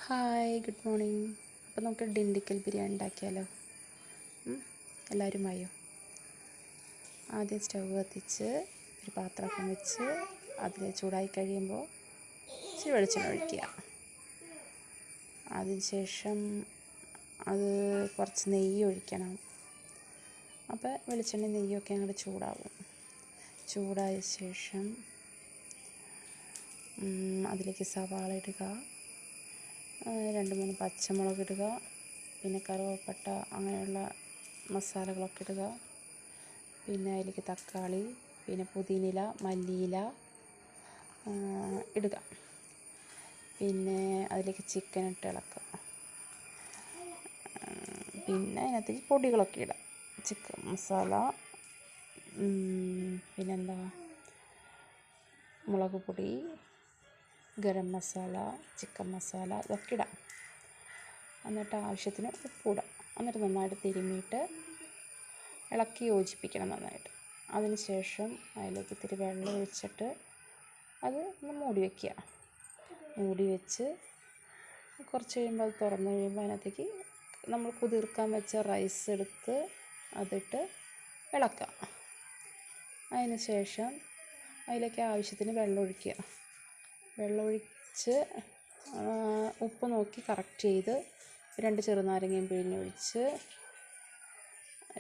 Hi, good morning. അപ്പോൾ നമുക്ക് ഡിണ്ടിക്കൽ ബിരിയാണി ഉണ്ടാക്കിയാലോ? എല്ലാവരും ആയോ? ആദ്യം സ്റ്റൗ കത്തിച്ച് ഒരു പാത്രമൊക്കെ വെച്ച് അതിൽ ചൂടായി കഴിയുമ്പോൾ ഇച്ചിരി വെളിച്ചെണ്ണ ഒഴിക്കുക. അതിനുശേഷം അത് കുറച്ച് നെയ്യ് ഒഴിക്കണം. അപ്പോൾ വെളിച്ചെണ്ണ നെയ്യൊക്കെ അങ്ങോട്ട് ചൂടായ ശേഷം അതിലേക്ക് സവാള ഇടുക, 2-3 പച്ചമുളക് ഇടുക, പിന്നെ കറുവപ്പട്ട അങ്ങനെയുള്ള മസാലകളൊക്കെ ഇടുക. പിന്നെ അതിലേക്ക് തക്കാളി, പിന്നെ പുതിനയില, മല്ലിയില ഇടുക. പിന്നെ അതിലേക്ക് ചിക്കൻ ഇട്ട് ഇളക്കുക. പിന്നെ അതിനകത്തേക്ക് പൊടികളൊക്കെ ഇടാം. ചിക്കൻ മസാല, പിന്നെന്താ, മുളക് പൊടി, ഗരം മസാല, ചിക്കൻ മസാല ഇതൊക്കെ ഇടാം. എന്നിട്ട് ആവശ്യത്തിന് ഉപ്പിടാം. എന്നിട്ട് നന്നായിട്ട് തിരുമ്മിയിട്ട് ഇളക്കി യോജിപ്പിക്കണം നന്നായിട്ട്. അതിന് ശേഷം അതിലേക്ക് ഇത്തിരി വെള്ളം ഒഴിച്ചിട്ട് അത് ഒന്ന് മൂടി വെച്ച് കുറച്ച് കഴിയുമ്പോൾ അത് തുറന്ന് കഴിയുമ്പോൾ അതിനകത്തേക്ക് നമ്മൾ കുതിർക്കാൻ വെച്ച റൈസ് എടുത്ത് അതിട്ട് ഇളക്കാം. അതിന് ശേഷം അതിലേക്ക് ആവശ്യത്തിന് വെള്ളമൊഴിച്ച് ഉപ്പ് നോക്കി കറക്റ്റ് ചെയ്ത് 2 ചെറുനാരങ്ങയും പിഴിഞ്ഞൊഴിച്ച്,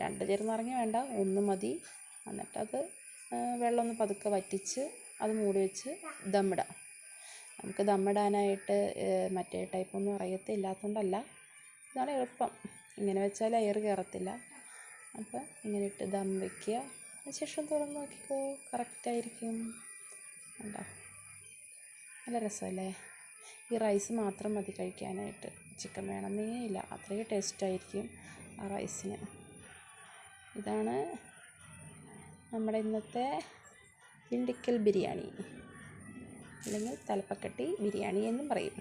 2 ചെറുനാരങ്ങ വേണ്ട, 1 മതി. എന്നിട്ടത് വെള്ളം ഒന്ന് പതുക്കെ വറ്റിച്ച് അത് മൂടി വെച്ച് ദമ്മിടാം. നമുക്ക് ദമ്മിടാനായിട്ട് മറ്റേ ടൈപ്പൊന്നും അറിയത്തില്ലാത്തതുകൊണ്ടല്ല, ഇതാണ് എളുപ്പം. ഇങ്ങനെ വെച്ചാൽ എയർ കയറത്തില്ല. അപ്പോൾ ഇങ്ങനെ ഇട്ട് ദം വയ്ക്കുക. അതിനുശേഷം തുറന്ന് നോക്കിക്കോ, കറക്റ്റായിരിക്കും. കണ്ടോ, നല്ല രസമല്ലേ? ഈ റൈസ് മാത്രം മതി കഴിക്കാനായിട്ട്, ചിക്കൻ വേണമെന്നേ ഇല്ല, അത്രയും ടേസ്റ്റായിരിക്കും ആ റൈസിന്. ഇതാണ് നമ്മുടെ ഇന്നത്തെ ഡിണ്ടിക്കൽ ബിരിയാണി, അല്ലെങ്കിൽ തലപ്പക്കട്ടി ബിരിയാണി എന്നും പറയും.